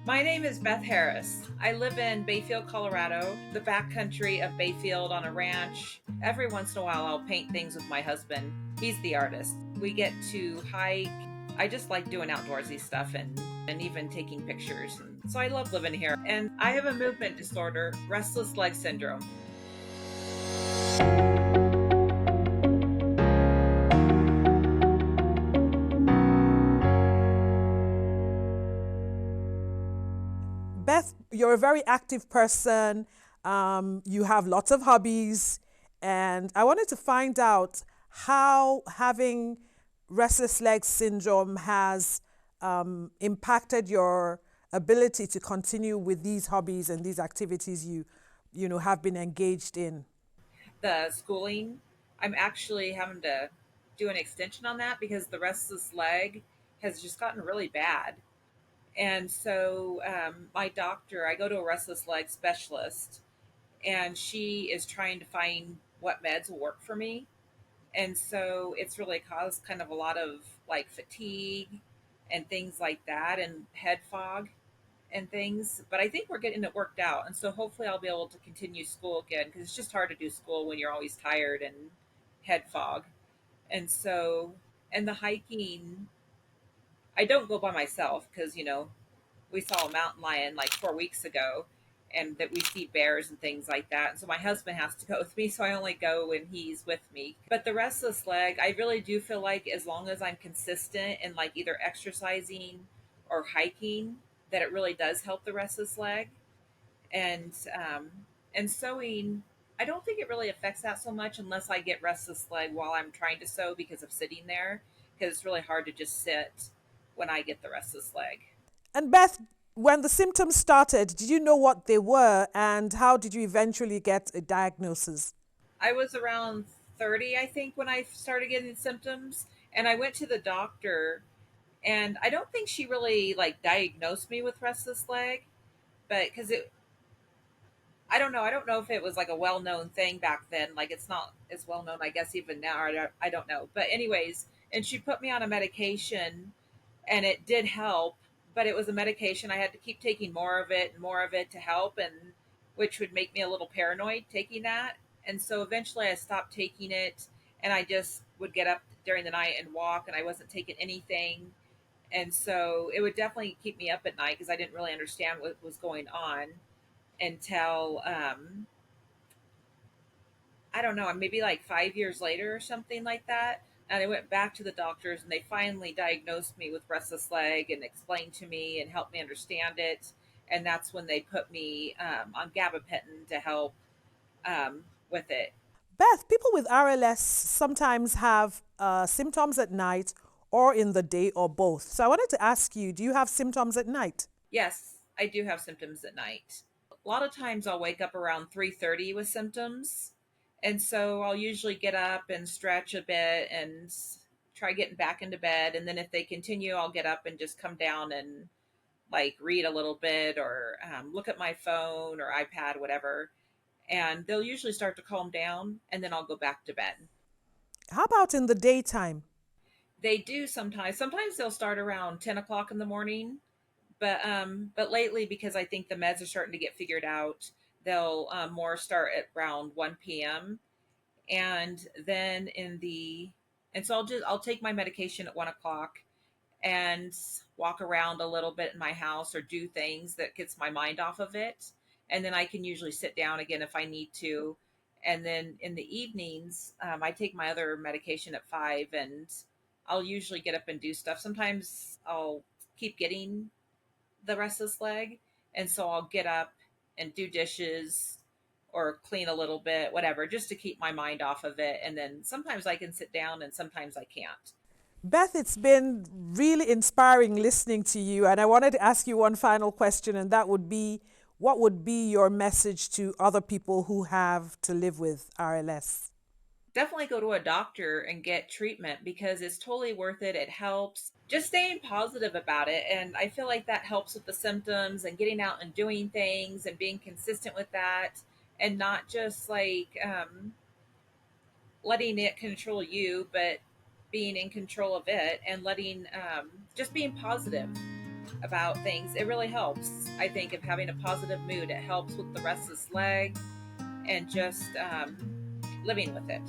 My name is Beth Harris. I live in Bayfield, Colorado, the backcountry of Bayfield on a ranch. Every once in a while, I'll paint things with my husband. He's the artist. We get to hike. I just like doing outdoorsy stuff and even taking pictures. And so I love living here. And I have a movement disorder, restless leg syndrome. Beth, you're a very active person. You have lots of hobbies. And I wanted to find out how having restless leg syndrome has impacted your ability to continue with these hobbies and these activities you have been engaged in. The schooling, I'm actually having to do an extension on that because the restless leg has just gotten really bad. And so my doctor, I go to a restless leg specialist, and she is trying to find what meds will work for me. And so it's really caused kind of a lot of like fatigue and things like that, and head fog and things. But I think we're getting it worked out. And so hopefully I'll be able to continue school again because it's just hard to do school when you're always tired and head fog. And so, and the hiking, I don't go by myself because, we saw a mountain lion like 4 weeks ago, and that we see bears and things like that. And so my husband has to go with me, so I only go when he's with me. But the restless leg, I really do feel like as long as I'm consistent in like either exercising or hiking, that it really does help the restless leg. And and sewing, I don't think it really affects that so much unless I get restless leg while I'm trying to sew because of sitting there, because it's really hard to just sit when I get the restless leg. And Beth, when the symptoms started, did you know what they were and how did you eventually get a diagnosis? I was around 30, I think, when I started getting symptoms. And I went to the doctor, and I don't think she really like diagnosed me with restless leg, but because I don't know. I don't know if it was like a well known thing back then. Like it's not as well known, I guess, even now. I don't know. But, anyways, and she put me on a medication, and it did help, but it was a medication. I had to keep taking more of it and more of it to help, and which would make me a little paranoid taking that. And so eventually I stopped taking it, and I just would get up during the night and walk, and I wasn't taking anything. And so it would definitely keep me up at night because I didn't really understand what was going on until I don't know, maybe like 5 years later or something like that. And I went back to the doctors, and they finally diagnosed me with restless leg and explained to me and helped me understand it. And that's when they put me on gabapentin to help with it. Beth, people with RLS sometimes have symptoms at night or in the day or both. So I wanted to ask you, do you have symptoms at night? Yes, I do have symptoms at night. A lot of times I'll wake up around 3:30 with symptoms. And so I'll usually get up and stretch a bit and try getting back into bed. And then if they continue, I'll get up and just come down and like read a little bit or look at my phone or iPad, whatever. And they'll usually start to calm down, and then I'll go back to bed. How about in the daytime? They do sometimes. Sometimes they'll start around 10 o'clock in the morning, but lately, because I think the meds are starting to get figured out, they'll more start at around 1 p.m. And then and so I'll take my medication at 1 o'clock and walk around a little bit in my house or do things that gets my mind off of it. And then I can usually sit down again if I need to. And then in the evenings, I take my other medication at 5, and I'll usually get up and do stuff. Sometimes I'll keep getting the restless leg, and so I'll get up and do dishes or clean a little bit, whatever, just to keep my mind off of it. And then sometimes I can sit down and sometimes I can't. Beth, it's been really inspiring listening to you. And I wanted to ask you one final question, and that would be what would be your message to other people who have to live with RLS? Definitely go to a doctor and get treatment because it's totally worth it. It helps. Just staying positive about it. And I feel like that helps with the symptoms and getting out and doing things and being consistent with that, and not just like letting it control you, but being in control of it and letting just being positive. about things, it really helps. I think of having a positive mood, it helps with the restless leg and just living with it.